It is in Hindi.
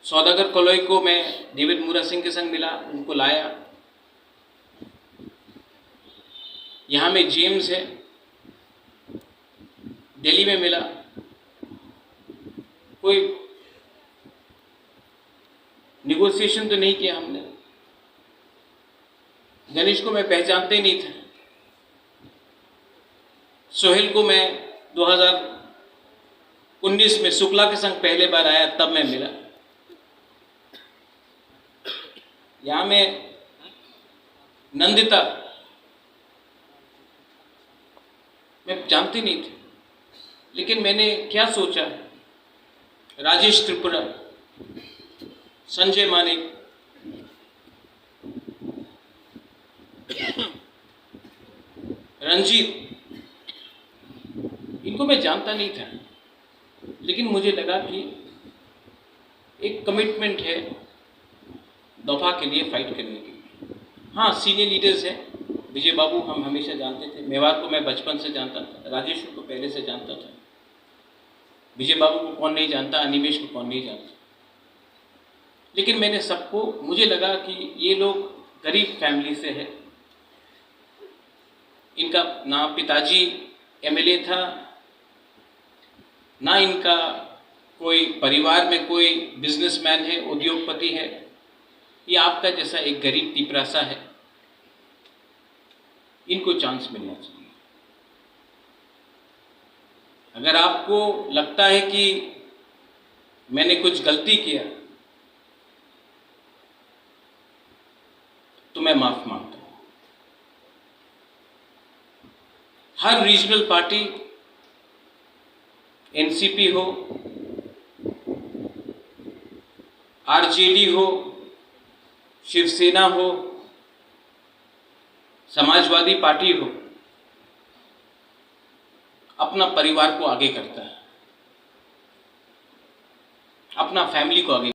सौदागर कॉलोई को मैं डेविड मूरा सिंह के संग मिला, उनको लाया। यहाँ में जेम्स है, दिल्ली में मिला। कोई निगोशिएशन तो नहीं किया हमने। गणेश को मैं पहचानते ही नहीं था। सोहेल को मैं 2019 में शुक्ला के संग पहले बार आया, तब मैं मिला। यहां में नंदिता मैं जानती नहीं थी, लेकिन मैंने क्या सोचा, राजेश त्रिपुरा, संजय मानिक, रंजीत, इनको मैं जानता नहीं था, लेकिन मुझे लगा कि एक कमिटमेंट है दफा के लिए, फाइट करने के लिए। हाँ, सीनियर लीडर्स हैं। विजय बाबू हम हमेशा जानते थे, मेवाड़ को मैं बचपन से जानता था, राजेश को पहले से जानता था, विजय बाबू को कौन नहीं जानता, अनिमेश को कौन नहीं जानता। लेकिन मैंने सबको, मुझे लगा कि ये लोग गरीब फैमिली से है। इनका ना पिताजी एमएलए था, ना इनका कोई परिवार में कोई बिजनेसमैन है, उद्योगपति है। ये आपका जैसा एक गरीब तिपरासा है। इनको चांस मिलना चाहिए। अगर आपको लगता है कि मैंने कुछ गलती किया तो मैं माफ मांगता हूं। हर रीजनल पार्टी, एनसीपी हो, आरजेडी हो, शिवसेना हो, समाजवादी पार्टी हो, अपना परिवार को आगे करता है, अपना फैमिली को आगे